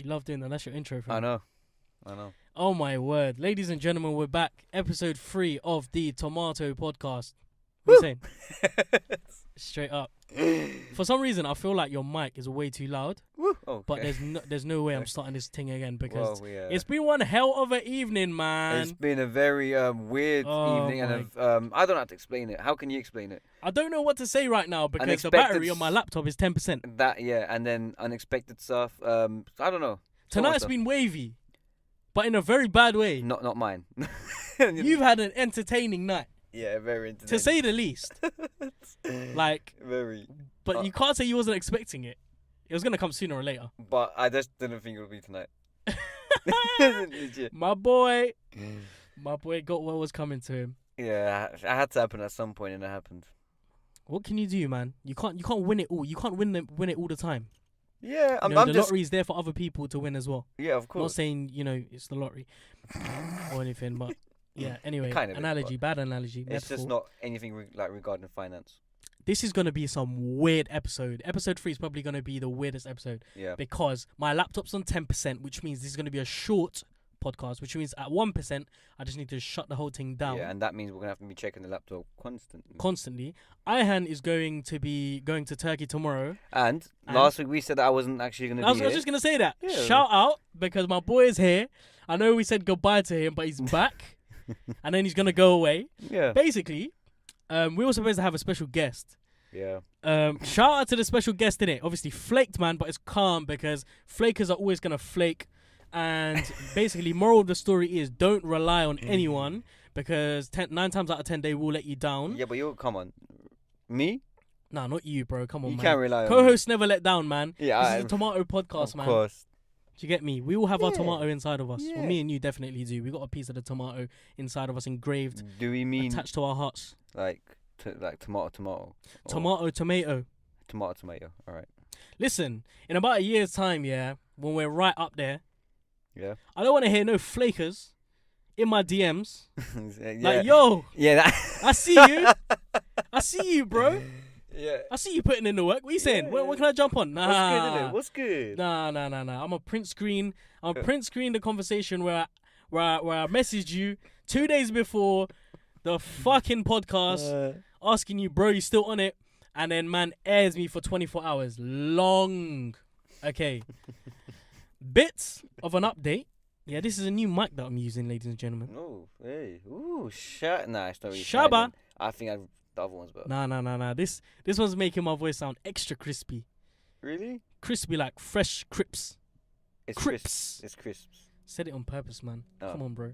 love doing that. That's your intro. I know. Oh my word. Ladies and gentlemen, we're back. Episode 3 of the Tomato Podcast. What are you saying? Straight up. For some reason, I feel like your mic is way too loud. Woo. Okay. But there's no way I'm starting this thing again because yeah. it's been one hell of an evening, man. It's been a very weird evening, and I don't know how to explain it. How can you explain it? I don't know what to say right now because the battery on my laptop is 10%. That, yeah, and then unexpected stuff. I don't know. Tonight's been wavy, but in a very bad way. Not mine. You've had an entertaining night. Yeah, very entertaining. To say the least. Like, very. But you can't say you wasn't expecting it. It was going to come sooner or later. But I just didn't think it would be tonight. Legit. My boy got what was coming to him. Yeah, it had to happen at some point, and it happened. What can you do, man? You can't win it all. You can't win it all the time. Yeah, the lottery is there for other people to win as well. Yeah, of course. I'm not saying, it's the lottery or anything, but yeah, anyway, kind of analogy, bad analogy. It's metaphor. just not anything regarding finance. This is going to be some weird episode. Episode 3 is probably going to be the weirdest episode. Yeah. Because my laptop's on 10%, which means this is going to be a short podcast, which means at 1%, I just need to shut the whole thing down. Yeah, and that means we're going to have to be checking the laptop constantly. Ayhan is going to be going to Turkey tomorrow. And last week we said that I wasn't actually going to be here. I was just going to say that. Yeah. Shout out, because my boy is here. I know we said goodbye to him, but he's back. And then he's going to go away. Yeah. Basically, we were supposed to have a special guest. Yeah. Shout out to the special guest in it. Obviously flaked, man, but it's calm because flakers are always gonna flake. And basically, moral of the story is don't rely on anyone because 9 times out of 10 they will let you down. Yeah, but come on, me? Nah, not you, bro. Come on, you man. You can't rely on co-hosts never let down, man. Yeah, this is a tomato podcast, man. Of course. Do you get me? We all have our tomato inside of us. Yeah. Well, me and you definitely do. We got a piece of the tomato inside of us engraved. Do we mean attached to our hearts? Like tomato? Tomato. Tomato. All right. Listen, in about a year's time, when we're right up there, I don't want to hear no flakers in my DMs. Like, yo, I see you. I see you, bro. Yeah. I see you putting in the work. What are you saying? Where can I jump on? Nah. What's good? Nah. I'm a print screen. Print screen the conversation where I messaged you 2 days before the fucking podcast asking you, bro, you still on it? And then man airs me for 24 hours. Long. Okay. Bits of an update. Yeah, this is a new mic that I'm using, ladies and gentlemen. Oh, hey. Ooh, nice. Shaba. I think the other one's better. Nah. This one's making my voice sound extra crispy. Really? Crispy like fresh crisps. It's crisps. It's crisps. Said it on purpose, man. Oh. Come on, bro.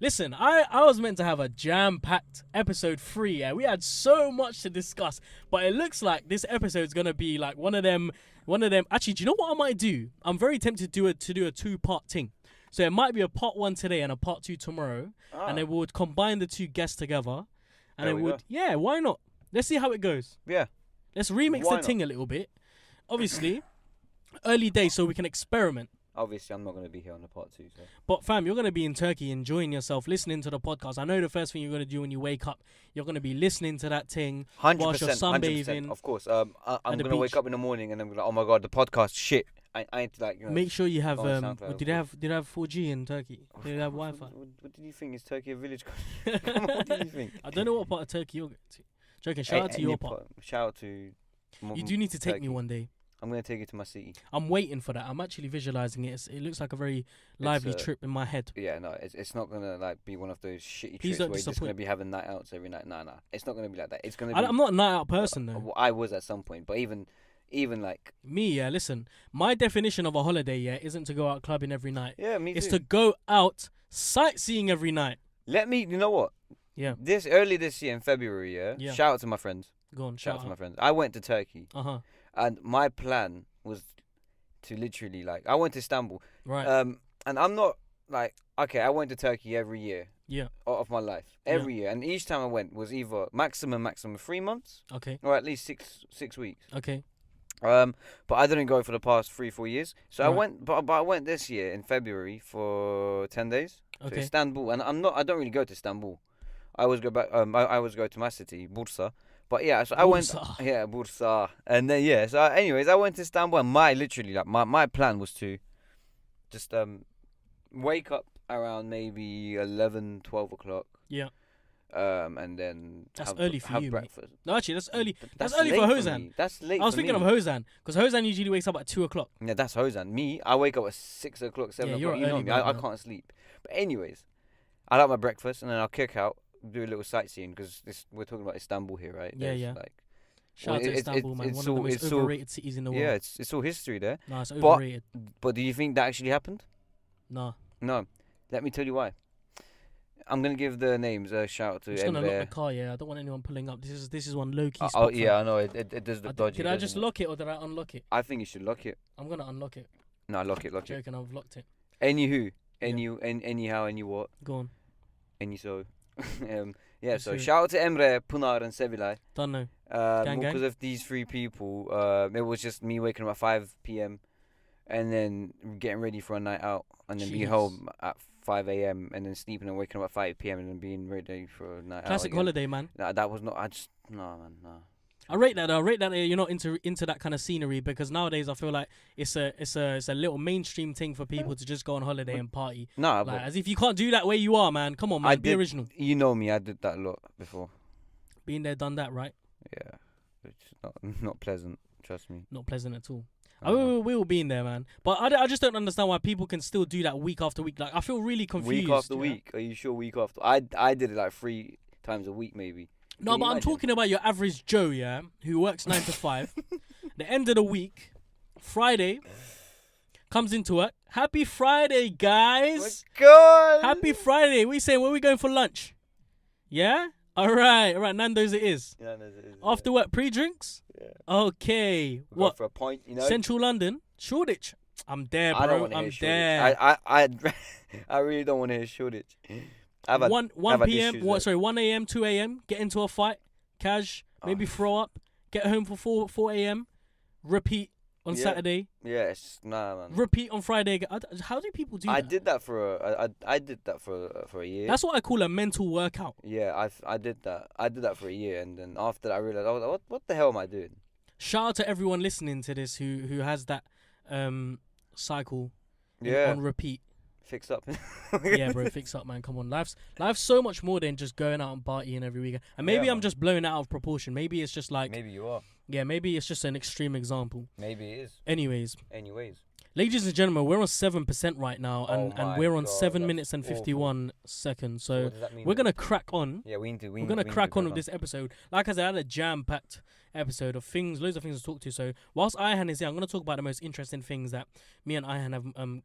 Listen, I was meant to have a jam-packed episode 3. Yeah, we had so much to discuss, but it looks like this episode's gonna be like one of them. Actually, do you know what I might do? I'm very tempted to do a 2-part thing. So it might be a part 1 today and a part 2 tomorrow, and then we would combine the 2 guests together, and it would. Yeah, why not? Let's see how it goes. Yeah. Let's remix the thing a little bit. Obviously, early days, so we can experiment. Obviously, I'm not going to be here on the part 2. So. But fam, you're going to be in Turkey enjoying yourself, listening to the podcast. I know the first thing you're going to do when you wake up, you're going to be listening to that thing 100%, whilst you're sunbathing. 100%, of course. I'm going to wake up in the morning and then be like, oh my God, the podcast, shit. I need to like, make sure you have, did they have 4G in Turkey? Did they have Wi-Fi? What did you think? Is Turkey a village? Come on, what did you think? I don't know what part of Turkey you're going to. Joking, shout out to your part. Shout out to you do need to take me one day. I'm going to take you to my city. I'm waiting for that. I'm actually visualizing it. It looks like a very lively trip in my head. Yeah, no, it's not going to like be one of those shitty Please trips don't where you're just going to disappoint. be having night outs every night. Nah. It's not going to be like that. It's going to be... I'm not a night out person, though. I was at some point, but even like... Me, listen. My definition of a holiday, isn't to go out clubbing every night. Yeah, me too. It's to go out sightseeing every night. You know what? Yeah. Early this year in February, yeah. Shout out to my friends. Go on, shout out to my friends. I went to Turkey. And my plan was to literally like I went to Istanbul. Right. And I'm not like I went to Turkey every year. Yeah. Of my life. Every year. And each time I went was either maximum 3 months. Okay. Or at least six weeks. Okay. But I didn't go for the past 3-4 years. So I went but I went this year in February for 10 days to Istanbul, and I don't really go to Istanbul. I always go back I always go to my city, Bursa. But yeah, so I went Bursa. And then anyways, I went to Istanbul, and my plan was to just wake up around maybe 11, 12 o'clock. Yeah. And then that's have, early for have you, breakfast. Mate. No, actually, that's early. That's That's early late for for Hosan. me. That's late. I was for thinking me. of Hosan because Hosan usually wakes up at 2 o'clock. Yeah, that's Hosan. Me, I wake up at 6 o'clock, 7 Yeah, o'clock. you're You know early me. bird, I man. can't sleep. But anyways, I like my breakfast and then I'll kick out, do a little sightseeing because we're talking about Istanbul here, right? Yeah, There's yeah. Like, Shout out to Istanbul, man. One of the most overrated cities in the world. Yeah, it's all history there. No, it's overrated. But do you think that actually happened? No. No. Let me tell you why. I'm gonna give the names. Shout out to I'm just gonna lock the Emre. car. Yeah, I don't want anyone pulling up. This is one low key Oh spot. yeah, I know it does look dodgy. Did I just doesn't it? lock it or did I unlock it? I think you should lock it. I'm gonna unlock it. No, lock it. Joking, I've locked it. Anywho, Yeah. anyhow, any what, Go on. any so. Yeah, Yes, so sir. shout out to Emre, Punar, and Sevilay. Don't know. Gang, Because of these three people, it was just me waking up at 5 p.m. and then getting ready for a night out, and then being Jeez. home at 5 a.m. and then sleeping and waking up at 5 p.m. and then being ready for a night out. Classic again. holiday, man. Nah, that was not. I just no, man, no. I rate that. I rate that you're not into that kind of scenery because nowadays I feel like it's a little mainstream thing for people to just go on holiday and party. Nah, Like, but as if you can't do that where you are, man. Come on, man. Be original. you know me. I did that a lot before. Been there, done that, right? Yeah, it's not pleasant. Trust me. Not pleasant at all. Uh-huh. We all been there, man. But I just don't understand why people can still do that week after week. Like I feel really confused. Week after you know? week. Are you sure? Week after. I did it like 3 times a week, maybe. No, Can but you I'm imagine? talking about your average Joe, yeah, who works 9 to 5. The end of the week, Friday, comes into work. Happy Friday, guys. God. Happy Friday. We saying where we going for lunch? Yeah? All right. Nando's it is. Yeah, no, it is, After work, pre-drinks? Yeah. Okay. We'll go What? for a point, you know. Central London? Shoreditch? I'm there, bro. I don't want to hear I'm Shoreditch. there. I really don't want to hear Shoreditch. I've had 1 I've had p.m. issues there. 1 a.m., 2 a.m. Get into a fight, cash, maybe throw up, get home for 4 a.m. Repeat on Yeah. Saturday. Yes, nah, man. Repeat on Friday. How do people do that? I did that for I did that for a year. That's what I call a mental workout. Yeah, I did that. I did that for a year, and then after that, I realized I was like, what the hell am I doing? Shout out to everyone listening to this who has that cycle Yeah, on repeat. fix up. Yeah, bro, fix up, man. Come on, life's so much more than just going out and partying every weekend. And maybe Yeah, I'm man. just blowing it out of proportion. Maybe it's just like, Maybe you are. yeah, maybe it's just an extreme example. Maybe it is. Anyways, Anyways. ladies and gentlemen, we're on 7% right now, and Oh my we're on God, 7 that's minutes and awful. 51 seconds. So what does that mean we're then? gonna crack on. Yeah, we need to. We're gonna crack on with this episode. Like I said, I had a jam-packed episode of things, loads of things to talk to. So whilst Ihan is here, I'm gonna talk about the most interesting things that me and Ihan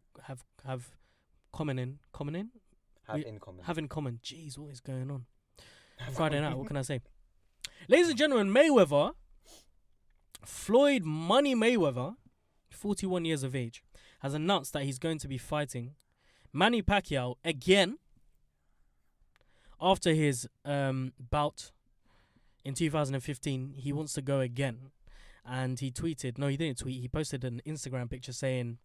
have common in. Have in common. Jeez, what is going on? Friday night. What can I say? Ladies and gentlemen, Mayweather, Floyd Money Mayweather, 41 years of age, has announced that he's going to be fighting Manny Pacquiao again after his bout in 2015. He wants to go again, and he tweeted. No, he didn't tweet. He posted an Instagram picture saying,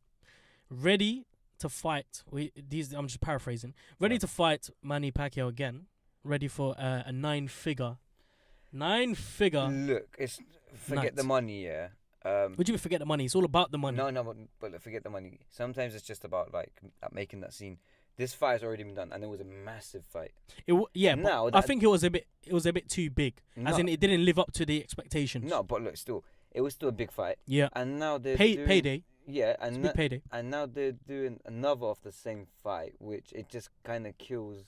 "Ready to fight." I'm just paraphrasing. Ready to fight Manny Pacquiao again. Ready for a nine-figure. Look, it's forget Night. the money, yeah. Would you forget the money? It's all about the money. No, but look, forget the money. Sometimes it's just about like making that scene. This fight has already been done, and it was a massive fight. Yeah, Now but I think it was a bit too big. As No. in, it didn't live up to the expectations. No, but look, still, it was still a big fight. Yeah. And now they're doing, Payday. Yeah, It's and a big payday. and now they're doing another of the same fight, which it just kind of kills.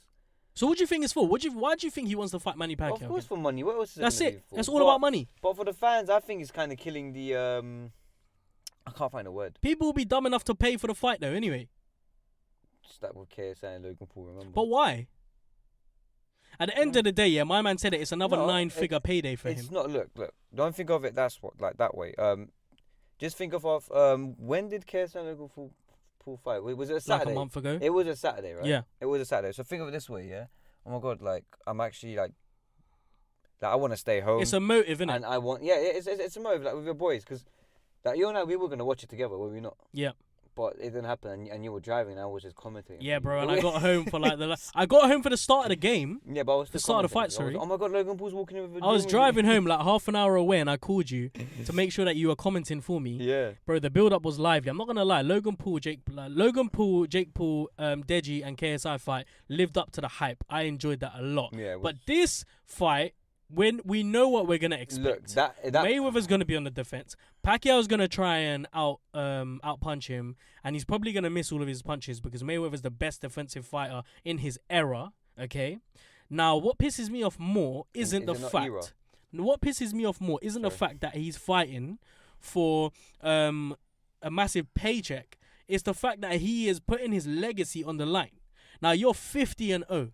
So what do you think it's for? Why do you think he wants to fight Manny Pacquiao? Of course, for money. What else? Is That's gonna it. do for? That's all about money. But for the fans, I think it's kind of killing the. I can't find a word. People will be dumb enough to pay for the fight, though. Anyway, Just that with KSI and Logan Paul. Remember? but why? At the end of the day, yeah, my man said it's another No, nine-figure payday for it's him. not. Look. Don't think of it. That's what like that way. Just think of when did KSI and Logan Paul fight? Was it a Saturday? Like a month ago. It was a Saturday, right? Yeah. It was a Saturday. So think of it this way, yeah. Oh my God, like I'm actually like I want to stay home. It's a motive, innit? And I want, it's a motive, like with your boys, because like you and I, we were gonna watch it together, were we not? Yeah. but it didn't happen, and you were driving, and I was just commenting. Yeah, bro, and I got home for like I got home for the start of the game. Yeah, but I was the start of the fight. Sorry. Oh my God, Logan Paul's walking over. I was driving home like half an hour away, and I called you to make sure that you were commenting for me. Yeah, bro, the build up was lively. I'm not gonna lie. Logan Paul, Jake Paul, Deji, and KSI fight lived up to the hype. I enjoyed that a lot. Yeah, but this fight, when we know what we're gonna expect, look, that Mayweather's gonna be on the defense. Pacquiao's gonna try and out punch him, and he's probably gonna miss all of his punches because Mayweather's the best defensive fighter in his era. Okay, now what pisses me off more isn't the fact. Era? What pisses me off more isn't the fact that he's fighting for a massive paycheck. It's the fact that he is putting his legacy on the line. Now you're 50-0.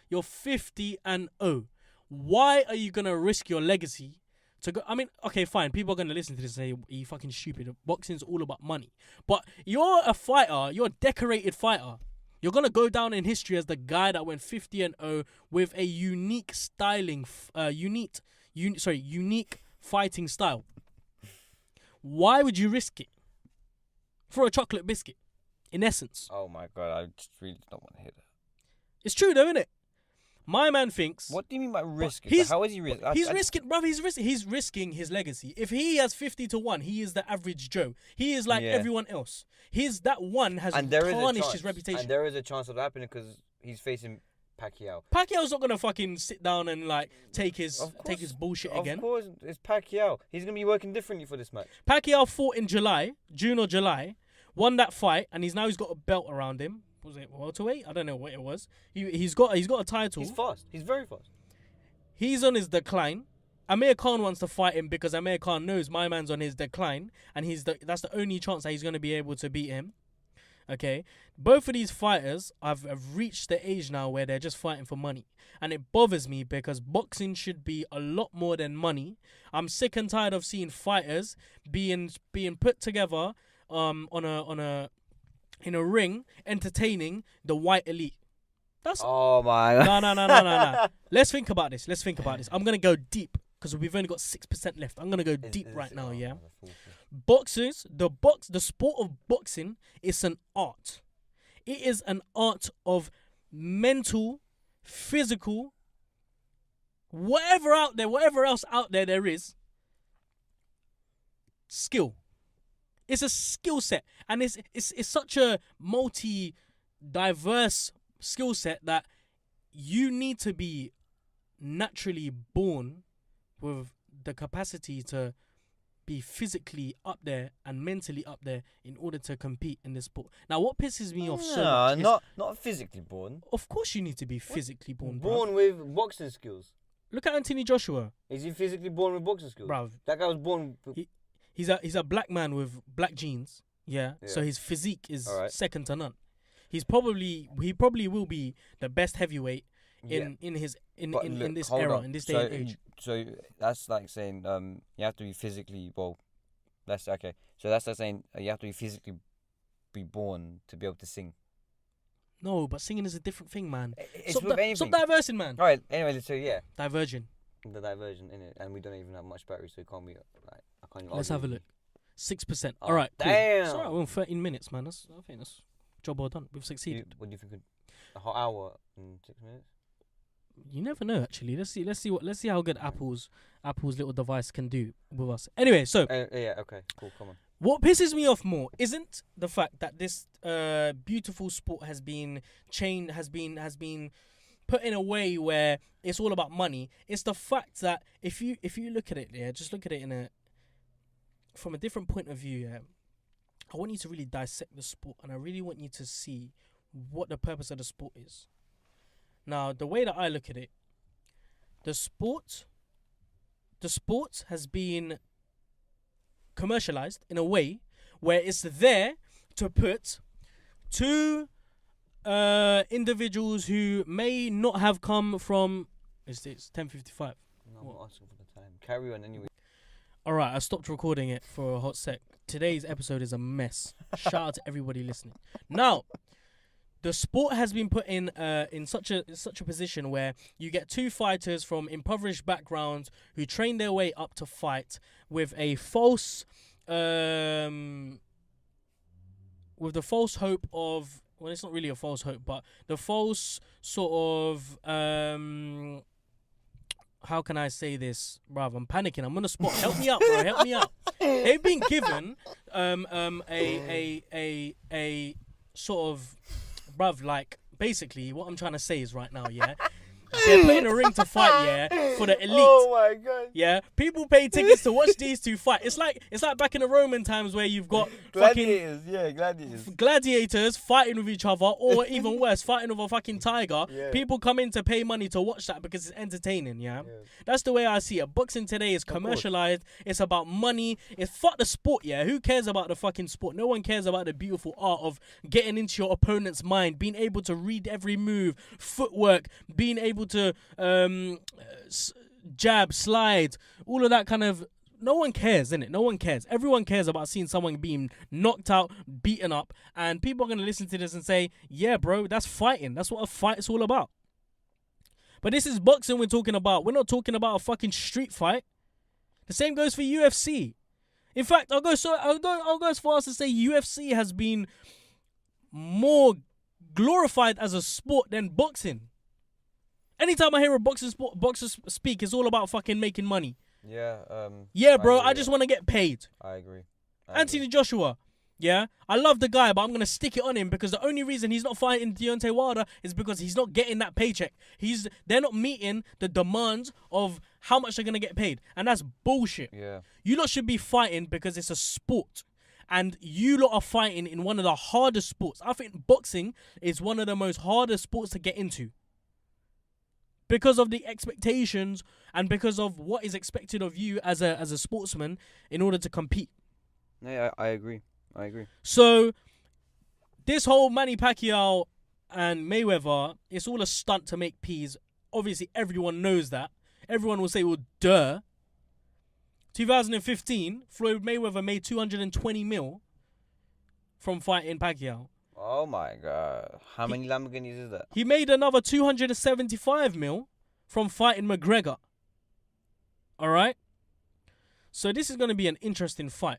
You're 50-0. Why are you gonna risk your legacy to go? I mean, okay, fine. People are gonna listen to this and say, "You fucking stupid. Boxing's all about money." But you're a fighter. You're a decorated fighter. You're gonna go down in history as the guy that went 50-0 with a unique styling, unique fighting style. Why would you risk it for a chocolate biscuit? In essence. Oh my God, I just really don't want to hear that. It's true, though, isn't it? My man thinks. What do you mean by risk? How is he risking? He's risking his legacy. If he has 50-1, he is the average Joe. He is like everyone else. That one has tarnished his reputation. And there is a chance of that happening because he's facing Pacquiao. Pacquiao's not gonna fucking sit down and like take his bullshit again. Of course, it's Pacquiao. He's gonna be working differently for this match. Pacquiao fought in June or July, won that fight, and he's got a belt around him. Was it welterweight? I don't know what it was. He's got a title. He's fast. He's very fast. He's on his decline. Amir Khan wants to fight him because Amir Khan knows my man's on his decline, and that's the only chance that he's going to be able to beat him. Okay, both of these fighters have reached the age now where they're just fighting for money, and it bothers me because boxing should be a lot more than money. I'm sick and tired of seeing fighters being put together in a ring, entertaining the white elite. Oh my God. No. Let's think about this. I'm gonna go deep because we've only got 6% left. I'm gonna go deep right now. Yeah. Boxers, the sport of boxing is an art. It is an art of mental, physical, whatever else out there is, skill. It's a skill set, and it's such a diverse skill set that you need to be naturally born with the capacity to be physically up there and mentally up there in order to compete in this sport. Now, what pisses me off so much is... not physically born. Of course you need to be physically born, Born with boxing skills. Look at Anthony Joshua. Is he physically born with boxing skills? Bruv. That guy was born... He's a black man with black genes, yeah. So his physique is second to none. He probably will be the best heavyweight in this era, in this day and age. So that's like saying you have to be physically that's okay. So that's like saying you have to be physically born to be able to sing. No, but singing is a different thing, man. Stop diverging, man. All right. Anyway, so diverging. The diversion in it, and we don't even have much battery, so it can't be like I can't even. Let's have a look. 6%. Oh, all right. Cool. Damn. It's all right. We're on 13 minutes, man. I think that's job well done. We've succeeded. What do you think? A whole hour and 6 minutes? You never know. Actually, let's see how good Apple's little device can do with us. Anyway, so yeah. Okay. Cool. Come on. What pisses me off more isn't the fact that this beautiful sport has been put in a way where it's all about money. It's the fact that if you look at it, just look at it from a different point of view. I want you to really dissect the sport, and I really want you to see what the purpose of the sport is. Now, the way that I look at it, the sport has been commercialized in a way where it's there to put two individuals who may not have come from... It's 10:55. No, I'm not asking for the time. Carry on anyway. Alright, I stopped recording it for a hot sec. Today's episode is a mess. Shout out to everybody listening. Now, the sport has been put in such a position where you get two fighters from impoverished backgrounds who train their way up to fight with a false with the false hope of, well, it's not really a false hope, but the false sort of how can I say this, bruv? I'm panicking. I'm on the spot. Help me out, bro. Help me out. They've been given a sort of, bruv, like, basically what I'm trying to say is right now, yeah. They're playing a ring to fight, yeah, for the elite. Oh my god. Yeah, people pay tickets to watch these two fight. It's like back in the Roman times where you've got gladiators fighting with each other, or even worse, fighting with a fucking tiger. Yeah. People come in to pay money to watch that because it's entertaining. Yeah, that's the way I see it. Boxing today is commercialized. It's about money. It's fuck the sport. Yeah, who cares about the fucking sport? No one cares about the beautiful art of getting into your opponent's mind, being able to read every move, footwork, being able to jab, slide, all of that kind of. No one cares, innit? No one cares. Everyone cares about seeing someone being knocked out, beaten up, and people are gonna listen to this and say, "Yeah, bro, that's fighting. That's what a fight is all about." But this is boxing we're talking about. We're not talking about a fucking street fight. The same goes for UFC. In fact, I'll go as far as to say UFC has been more glorified as a sport than boxing. Anytime I hear a boxers speak, it's all about fucking making money. Yeah, bro, I just want to get paid. I agree. Anthony Joshua, yeah, I love the guy, but I'm going to stick it on him because the only reason he's not fighting Deontay Wilder is because he's not getting that paycheck. They're not meeting the demands of how much they're going to get paid, and that's bullshit. Yeah. You lot should be fighting because it's a sport. And you lot are fighting in one of the hardest sports. I think boxing is one of the most hardest sports to get into. Because of the expectations and because of what is expected of you as a sportsman in order to compete. Yeah, I agree. So, this whole Manny Pacquiao and Mayweather, it's all a stunt to make peas. Obviously, everyone knows that. Everyone will say, well, duh. 2015, Floyd Mayweather made 220 mil from fighting Pacquiao. Oh my god. How many Lamborghinis is that? He made another 275 mil from fighting McGregor. Alright? So this is going to be an interesting fight.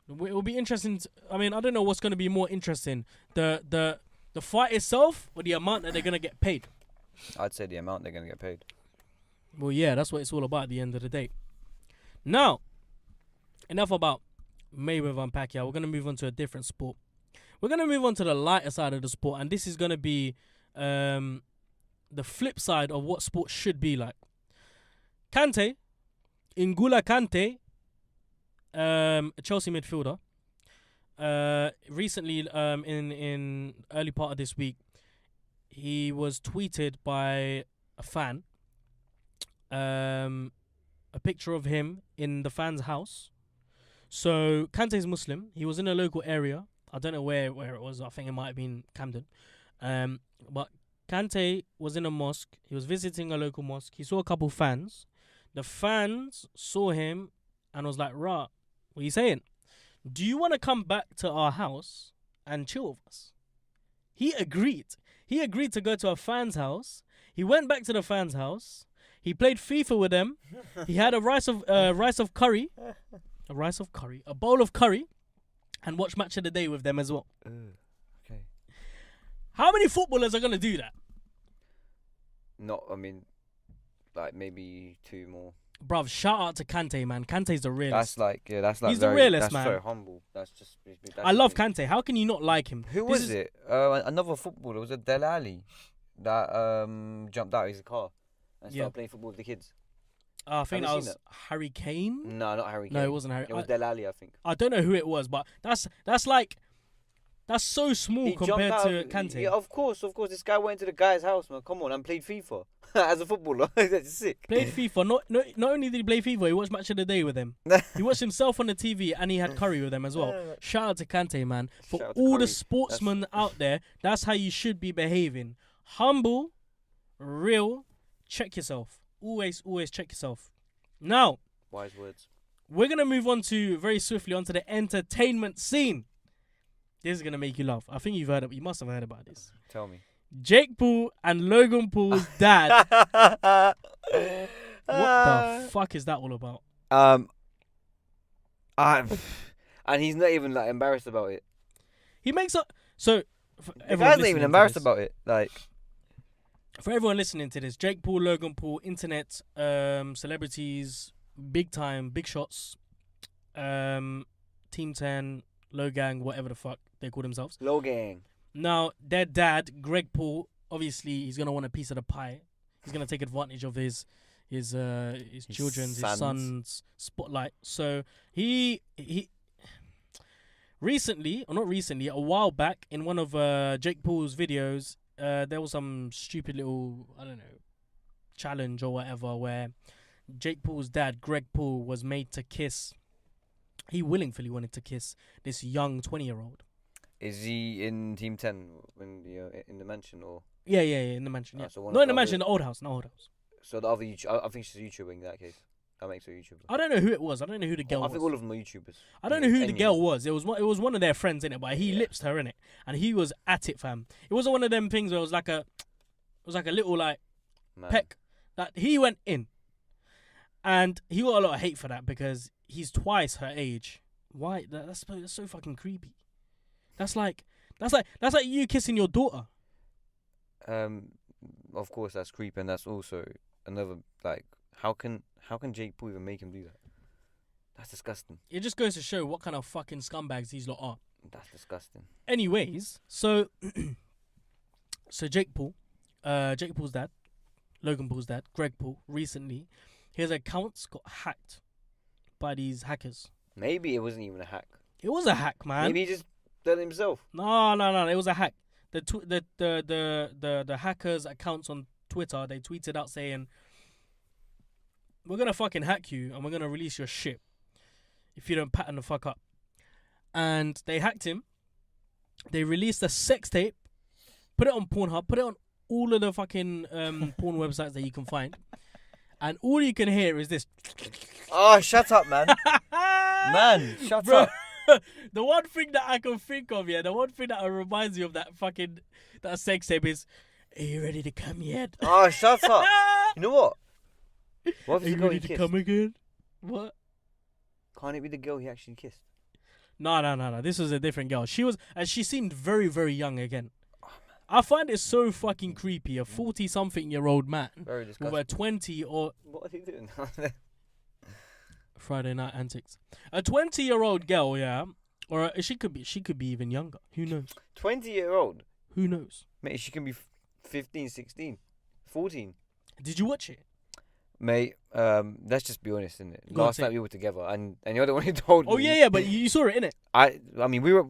It will be interesting. I don't know what's going to be more interesting. The fight itself or the amount that they're going to get paid? I'd say the amount they're going to get paid. Well, yeah, that's what it's all about at the end of the day. Now, enough about Mayweather and Pacquiao. We're going to move on to a different sport. We're going to move on to the lighter side of the sport, and this is going to be the flip side of what sports should be like. Kante, N'Golo Kante, a Chelsea midfielder, recently in early part of this week, he was tweeted by a fan, a picture of him in the fan's house. So Kante is Muslim. He was in a local area. I don't know where it was. I think it might have been Camden. But Kante was in a mosque. He was visiting a local mosque. He saw a couple fans. The fans saw him and was like, "Rah, what are you saying? Do you want to come back to our house and chill with us?" He agreed. He agreed to go to a fan's house. He went back to the fan's house. He played FIFA with them. He had a bowl of curry, and watched Match of the Day with them as well. Okay. How many footballers are going to do that? Maybe two more. Bruv, shout out to Kante, man. Kante's the realist. He's the realist, man. That's so humble. I love Kante. How can you not like him? Who was it? Another footballer. It was a Delali that jumped out of his car and started playing football with the kids. I think that was Harry Kane. No, not Harry Kane. No, it wasn't Harry. It was Delali, I think. I don't know who it was, but that's so small compared to Kante. Yeah, of course. This guy went to the guy's house, man. Come on, and played FIFA as a footballer. That's sick. Played FIFA. Not only did he play FIFA, he watched Match of the Day with them. He watched himself on the TV, and he had curry with them as well. Shout out to Kante, man. For all the sportsmen out there, that's how you should be behaving. Humble, real. Check yourself. Always check yourself. Now, wise words. We're gonna move on very swiftly onto the entertainment scene. This is gonna make you laugh. I think you must have heard about this. Tell me. Jake Paul and Logan Paul's dad. What the fuck is that all about? And he's not even embarrassed about it. He makes up. So The guy's not even embarrassed about it. Like, for everyone listening to this, Jake Paul, Logan Paul, internet celebrities, big time, big shots, Team 10, Low Gang, whatever the fuck they call themselves. Low Gang. Now, their dad, Greg Paul, obviously he's gonna want a piece of the pie. He's gonna take advantage of his children's, his son's spotlight. So he a while back in one of Jake Paul's videos, there was some stupid little, I don't know, challenge or whatever where Jake Paul's dad, Greg Paul, was made to kiss. He willingly wanted to kiss this young 20-year-old. Is he in Team 10 in the mansion or? Yeah, in the mansion. Yeah, so not in the mansion, the old house. So the other I think she's a YouTuber in that case. That makes her a YouTuber. I don't know who it was. I don't know who the girl was. I think all of them are YouTubers. I don't know who the girl was. It was one of their friends in it, but he lipsed her in it, and he was at it, fam. It wasn't one of them things where it was like a little like peck that he went in, and he got a lot of hate for that because he's twice her age. Why? That's so fucking creepy. That's like you kissing your daughter. Of course that's creepy, and that's also another like. How can Jake Paul even make him do that? That's disgusting. It just goes to show what kind of fucking scumbags these lot are. That's disgusting. Anyways, so Jake Paul's dad, Logan Paul's dad, Greg Paul, recently, his accounts got hacked by these hackers. Maybe it wasn't even a hack. It was a hack, man. Maybe he just did it himself. No, it was a hack. The hackers' accounts on Twitter, they tweeted out saying, "We're gonna fucking hack you and we're gonna release your shit if you don't pattern the fuck up." And they hacked him. They released a sex tape, put it on Pornhub, put it on all of the fucking porn websites that you can find, and all you can hear is this. Oh, shut up, man! Man, shut up. The one thing that I can think of, the one thing that reminds me of that sex tape is, "Are you ready to come yet?" Oh, shut up! You know what? What if Are you ready to come again? What? Can't it be the girl he actually kissed? No. This was a different girl. She seemed very, very young again. Oh, I find it so fucking creepy. A 40-something-year-old man very with a 20 or... What are they doing? Friday night antics. A 20-year-old girl, yeah, or she could be even younger. Who knows? 20-year-old. Who knows? Mate, she can be 15, 16, 14. Did you watch it? Mate, let's just be honest, innit? Last night we were together, and you're the one who told me. Oh yeah, but you saw it, innit? I mean, we were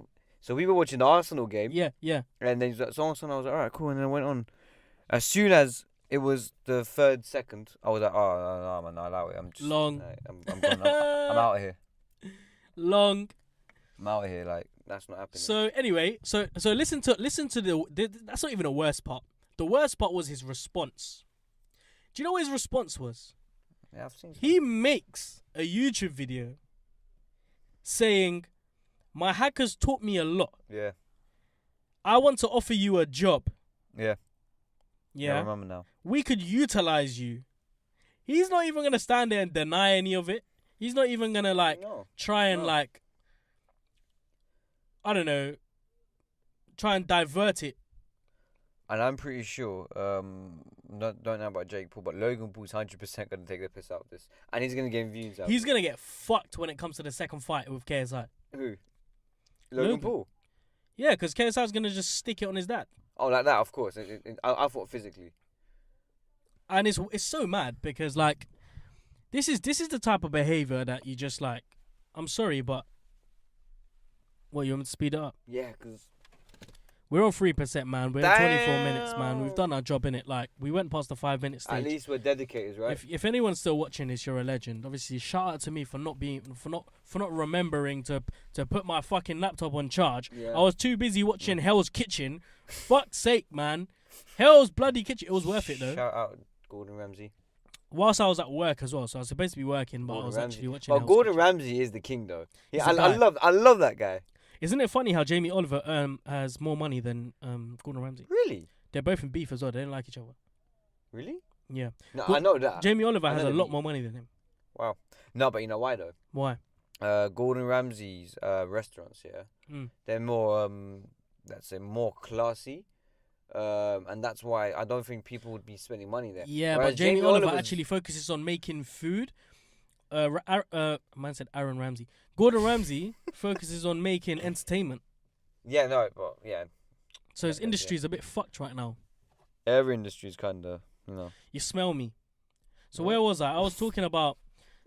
watching the Arsenal game. Yeah. And then so I was like, all right, cool, and then I went on. As soon as it was the 3rd second, I was like, oh no, man, I allow it. I'm just long. I'm gone. I'm out of here. Long. I'm out of here. Like, that's not happening. So anyway, so listen to that's not even the worst part. The worst part was his response. Do you know what his response was? Yeah, I've seen some. He makes a YouTube video saying, "My hackers taught me a lot. Yeah. I want to offer you a job." Yeah. Yeah. I remember now. We could utilize you. He's not even gonna stand there and deny any of it. He's not even gonna try and I don't know, try and divert it. And I'm pretty sure, don't know about Jake Paul, but Logan Paul's 100% going to take the piss out of this. And he's going to get views out. He's going to get fucked when it comes to the second fight with KSI. Who? Logan Paul? Yeah, because KSI's going to just stick it on his dad. Oh, like that, of course. I thought physically. And it's so mad because, like, this is the type of behavior that you just, like, I'm sorry, but... What, you want me to speed it up? Yeah, because... We're on 3%, man. We're on 24 minutes, man. We've done our job in it. Like, we went past the 5-minute stage. At least we're dedicators, right? If anyone's still watching this, you're a legend. Obviously, shout out to me for not remembering to put my fucking laptop on charge. Yeah. I was too busy watching Hell's Kitchen. Fuck's sake, man. Hell's bloody Kitchen. It was worth it though. Shout out Gordon Ramsay. Whilst I was at work as well, so I was supposed to be working, but Gordon I was Ramsay. actually watching. Well, Hell's Gordon Kitchen. Ramsay is the king, though. Yeah, I love that guy. Isn't it funny how Jamie Oliver has more money than Gordon Ramsay? Really? They're both in beef as well. They don't like each other. Really? Yeah. No, I know that. Jamie Oliver has a lot more money than him. Wow. No, but you know why though? Why? Gordon Ramsay's restaurants, they're more let's say more classy, and that's why I don't think people would be spending money there. Yeah, Whereas but Jamie Oliver actually focuses on making food. Man said Aaron Ramsey. Gordon Ramsay focuses on making entertainment. Yeah, no, but yeah. So his industry is a bit fucked right now. Every industry is kind of, You smell me. So where was I? I was talking about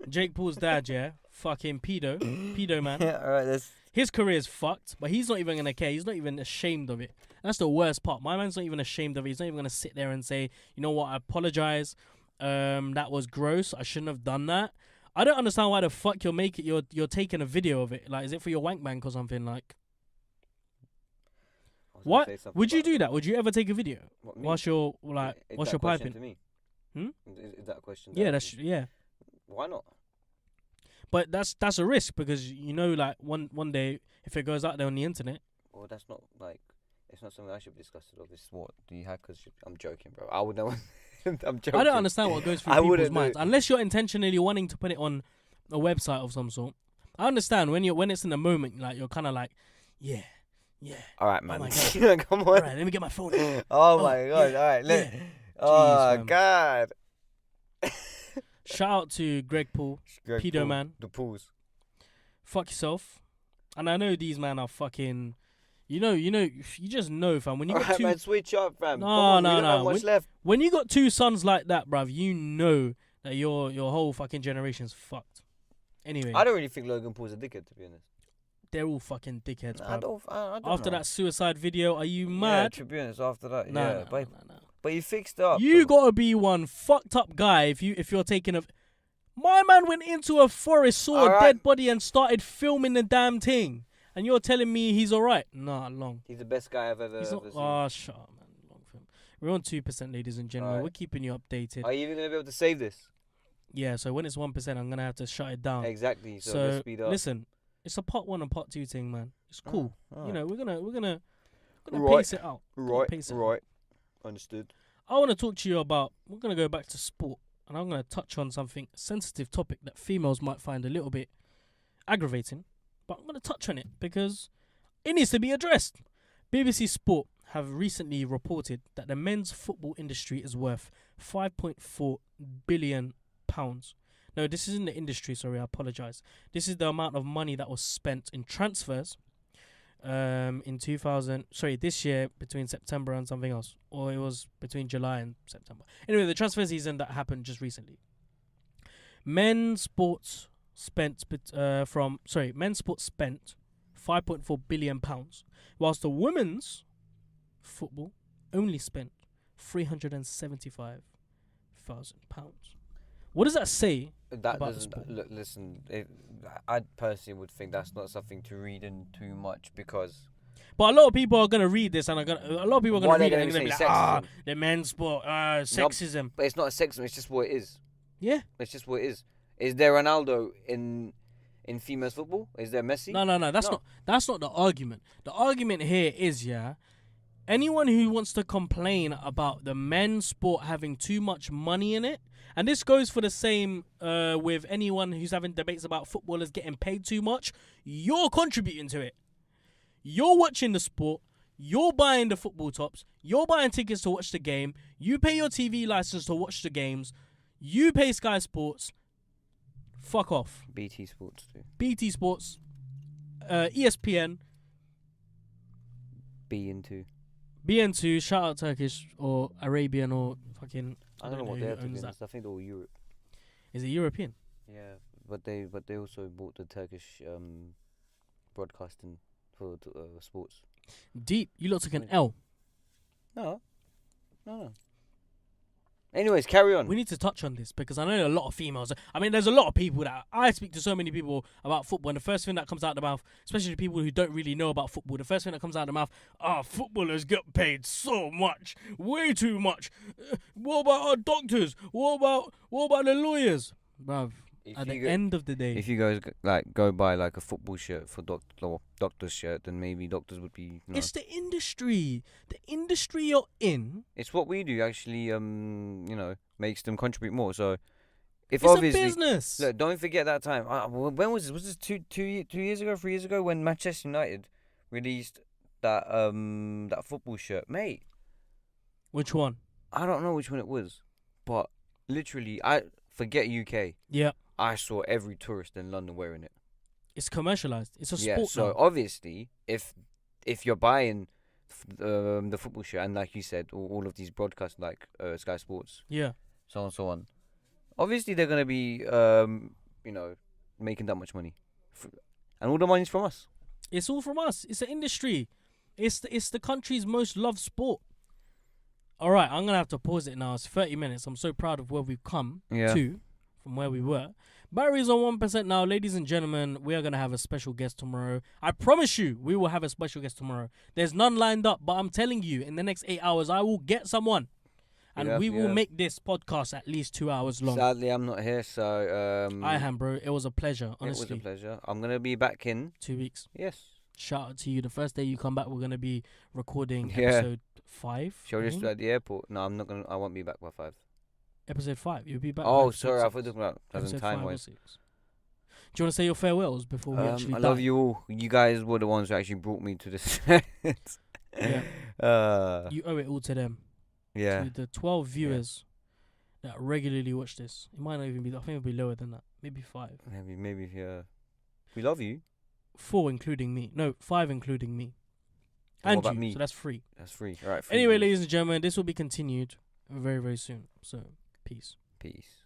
Jake Paul's dad, yeah? Fucking pedo man. Yeah, alright, His career is fucked, but he's not even going to care. He's not even ashamed of it. That's the worst part. My man's not even ashamed of it. He's not even going to sit there and say, you know what, I apologize. That was gross. I shouldn't have done that. I don't understand why the fuck you're taking a video of it. Like, is it for your wank bank or something? Like, what? Would you do that? Would you ever take a video? Whilst you're piping? To me? Is that a question? Yeah, yeah. Why not? But that's a risk because like one day if it goes out there on the internet. Well, that's not like it's not something I should be discussing. This is what the hackers should. I'm joking, bro. I would know. I'm joking. I don't understand what goes through people's minds unless you're intentionally wanting to put it on a website of some sort. I understand when it's in the moment, like you're kind of like, yeah. All right, man. Oh my God. Come on. All right, let me get my phone. Oh my God. Yeah, all right. yeah. Oh God. Shout out to Greg Paul, pedo man. The Pools. Fuck yourself. And I know these men are fucking. You just know, fam. When you got two, man, switch up, fam. No. We don't have much left. When you got two sons like that, bruv, you know that your whole fucking generation's fucked. Anyway, I don't really think Logan Paul's a dickhead, to be honest. They're all fucking dickheads, bruv. I don't After know. that suicide video, are you mad? Yeah, to be honest, after that, No. But he fixed up. You gotta be one fucked up guy if you're taking a. My man went into a forest, saw a dead body, and started filming the damn thing. And you're telling me he's alright? Nah, long. He's the best guy I've ever seen. Oh, shut up, man. Long film. We're on 2%, ladies and gentlemen. We're keeping you updated. Are you even gonna be able to save this? Yeah. So when it's 1%, I'm gonna have to shut it down. Exactly. So let's speed up. Listen, it's a part 1 and part 2 thing, man. It's cool. Right. We're gonna Right. pace it out. Right. Understood. I want to talk to you about. We're gonna go back to sport, and I'm gonna touch on something sensitive topic that females might find a little bit aggravating, but I'm gonna touch on it because it needs to be addressed. BBC Sport have recently reported that the men's football industry is worth £5.4 billion. No, this isn't the industry. Sorry, I apologize. This is the amount of money that was spent in transfers. This year between September and something else, or it was between July and September. Anyway, the transfer season that happened just recently. Men's sports spent £5.4 billion, whilst the women's football only spent £375,000. What does that say about the sport? Look, listen, I personally would think that's not something to read in too much because. But a lot of people are gonna read this, and a lot of people are gonna read it and they're gonna be like, the men's sport, sexism. No, but it's not a sexism. It's just what it is. Yeah, it's just what it is. Is there Ronaldo in females football? Is there Messi? No. That's not the argument. The argument here is anyone who wants to complain about the men's sport having too much money in it, and this goes for the same with anyone who's having debates about footballers getting paid too much, you're contributing to it. You're watching the sport, you're buying the football tops, you're buying tickets to watch the game, you pay your TV license to watch the games, you pay Sky Sports, fuck off. BT Sports too. BT Sports, ESPN. BN2, shout out Turkish or Arabian or fucking. I don't know what they're doing. I think they're all Europe. Is it European? Yeah, but they also bought the Turkish broadcasting for sports. Deep. You lot took an L. No. Anyways, carry on. We need to touch on this because I know a lot of females. I mean, there's a lot of people that I speak to so many people about football, and the first thing that comes out of the mouth, especially people who don't really know about football, the first thing that comes out of the mouth, footballers get paid so much, way too much. What about our doctors? What about the lawyers, bruv? At the end of the day, if you guys go buy like a football shirt for doctor's shirt, then maybe doctors would be. It's the industry you're in. It's what we do actually. Makes them contribute more. So If It's obviously, a business. look, don't forget that time. When was this? Was this 2 years ago, 3 years ago, when Manchester United released that football shirt, mate? Which one? I don't know which one it was, but literally, I forget UK. Yeah. I saw every tourist in London wearing it. It's commercialized. It's a sport So now. obviously, if you're buying the football shirt, and like you said, all of these broadcasts like Sky Sports, Yeah. so on and so on, obviously they're gonna be making that much money, and all the money's from us. It's all from us. It's an industry. It's the country's most loved sport. All right, I'm gonna have to pause it now. It's 30 minutes. I'm so proud of where we've come to from where we were. Batteries on 1% now, ladies and gentlemen. We are gonna have a special guest tomorrow. I promise you, we will have a special guest tomorrow. There's none lined up, but I'm telling you, in the next 8 hours, I will get someone, and we will make this podcast at least 2 hours long. Sadly, I'm not here, so I am, bro. It was a pleasure. Honestly, it was a pleasure. I'm gonna be back in 2 weeks. Yes. Shout out to you. The first day you come back, we're gonna be recording episode 5. Shall we just do at the airport? No, I'm not gonna. I won't be back by 5. Episode 5. You'll be back. Oh, sorry. I thought you were talking about episode time 5 or wise. 6. Do you want to say your farewells before we actually I die? love you all. You guys were the ones who actually brought me to this. Yeah. You owe it all to them. Yeah. To the 12 viewers that regularly watch this. It might not even be. I think it'll be lower than that. Maybe 5. Maybe. Yeah. We love you. 4 including me. No, 5 including me. And and what about you. me? So that's 3. That's free. All right. Anyway, ladies and gentlemen, this will be continued very, very soon. So, peace. Peace.